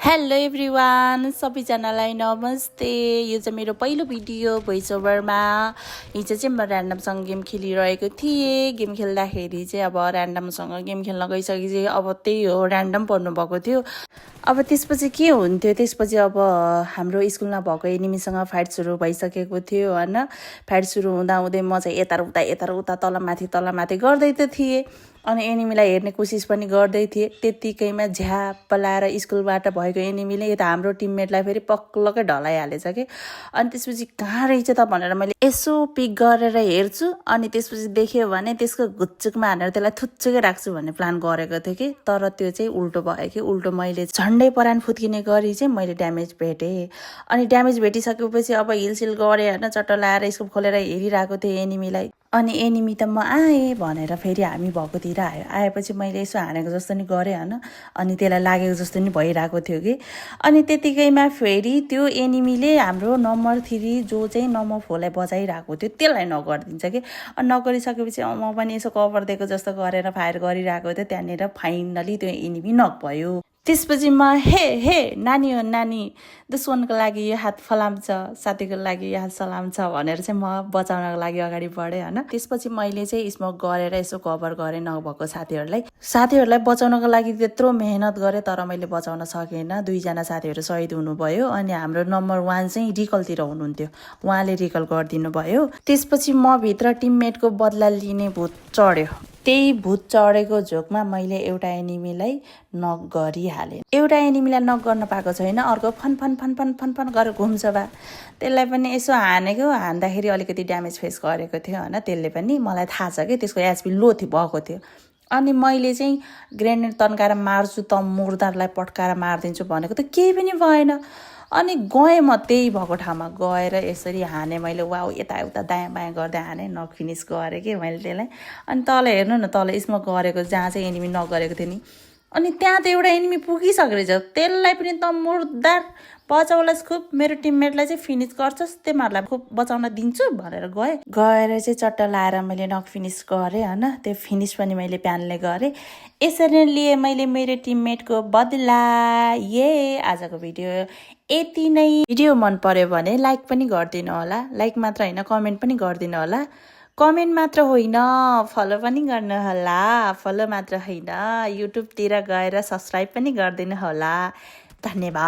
Hello everyone, सबैजनालाई नमस्ते। यो चाहिँ मेरो पहिलो भिडियो भोइस ओभरमा। हिजो चाहिँ म ऱ्यान्डमसँग गेम खेलिरहेको थिएँ। गेम खेल्दाखेरि चाहिँ अब ऱ्यान्डमसँग गेम खेल्न गइसकेपछि अब त्यही हो, ऱ्यान्डम पर्नु भएको थियो। अब त्यसपछि के हुन्थ्यो, त्यसपछि अब हाम्रो स्कुलमा भएको एनिमीसँग फाइट सुरु भइसकेको थियो होइन। फाइट सुरु हुँदाहुँदै म चाहिँ यता उता तलमाथि गर्दै त थिएँ। अनि एनिमीलाई हेर्ने कोसिस पनि गर्दै थिएँ। त्यत्तिकैमा झ्याप लाएर स्कुलबाट भएको एनिमीले यता हाम्रो टिममेटलाई फेरि पक्लकै ढलाइहालेछ कि। अनि त्यसपछि कहाँ रहेछ त भनेर मैले यसो पिक गरेर हेर्छु। अनि त्यसपछि देख्यो भने त्यसको घुच्चुकमा हानेर त्यसलाई थुच्चुकै राख्छु भन्ने प्लान गरेको थिएँ कि। तर त्यो चाहिँ उल्टो भयो कि। उल्टो मैले झन्डै परान फुत्किने गरी चाहिँ मैले ड्यामेज भेटेँ। अनि ड्यामेज भेटिसकेपछि अब हिलसिल गरेँ होइन, चट्ट लाएर स्कोप खोलेर हेरिरहेको थिएँ एनिमीलाई। अनि एनिमी त म आएँ भनेर फेरि हामी भएकोतिर आयो। आएपछि मैले यसो हानेको जस्तो नि गरेँ होइन। अनि त्यसलाई लागेको जस्तो नि भइरहेको थियो कि। अनि त्यतिकैमा फेरि त्यो एनिमीले हाम्रो नम्बर 3 जो चाहिँ नम्बर 4लाई बचाइरहेको थियो त्यसलाई नगरिदिन्छ कि। अनि नगरिसकेपछि म पनि यसो कभर दिएको जस्तो गरेर फायर गरिरहेको थियो। त्यहाँनिर फाइनली त्यो एनिमी नक भयो। त्यसपछि म हे नानी हो नानी, दुश्मनको लागि यो हात फलाम छ, साथीको लागि यो हात सलाम छ भनेर चाहिँ म बचाउनको लागि अगाडि बढेँ होइन। त्यसपछि मैले चाहिँ स्मोक गरेर यसो कभर गरेँ नभएको साथीहरूलाई बचाउनको लागि त्यत्रो मेहनत गरेँ, तर मैले बचाउन सकेन। 2 जना साथीहरू शहीद हुनुभयो। अनि हाम्रो नम्बर 1 चाहिँ रिकलतिर हुनुहुन्थ्यो, उहाँले रिकल गरिदिनु भयो। त्यसपछि म भित्र टिममेटको बदला लिने भूत चढ्यो। त्यही भूत चढेको झोकमा मैले एउटा एनिमीलाई नक गरिहालेँ। एउटा एनिमीलाई नक गर्न पाएको छैन, अर्को फन गरेर घुम्छ बा। त्यसलाई पनि यसो हान्दाखेरि अलिकति ड्यामेज फेस गरेको थियो होइन। त्यसले पनि मलाई थाहा छ कि त्यसको एचपी लो भएको थियो। अनि मैले चाहिँ ग्रेनेड तन्काएर मार्छु त मुर्दारलाई पट्काएर मारिदिन्छु भनेको त केही पनि भएन। अनि गएँ म त्यही भएको ठाउँमा गएर यसरी हाने मैले। वाउ, यताउता दायाँ बायाँ गर्दै हाने, नक फिनिस गरेँ कि मैले त्यसलाई। अनि तल हेर्नु न, तल स्मोक गरेको जहाँ चाहिँ एनिमी नक गरेको थियो नि, अनि त्यहाँ त एउटा एनिमी पुगिसकेको रहेछ। त्यसलाई पनि त मुर्दार बचाउलास् खुब, मेरो टिममेटलाई चाहिँ फिनिस गर्छस्, तिमीहरूलाई खुब बचाउन दिन्छु भनेर गएर चाहिँ चट्ट लाएर मैले नक फिनिस गरेँ होइन। त्यो फिनिस पनि मैले प्यानले गरेँ। यसरी लिए मैले मेरो टिममेटको बदला। आजको भिडियो यति नै। भिडियो मन पर्यो भने लाइक पनि गरिदिनु होला। लाइक मात्र होइन, कमेन्ट पनि गरिदिनु होला। कमेन्ट मात्र होइन, फलो पनि गर्नु होला। फलो मात्र होइन, युट्युबतिर गएर सब्सक्राइब पनि गरिदिनु होला। धन्यवाद।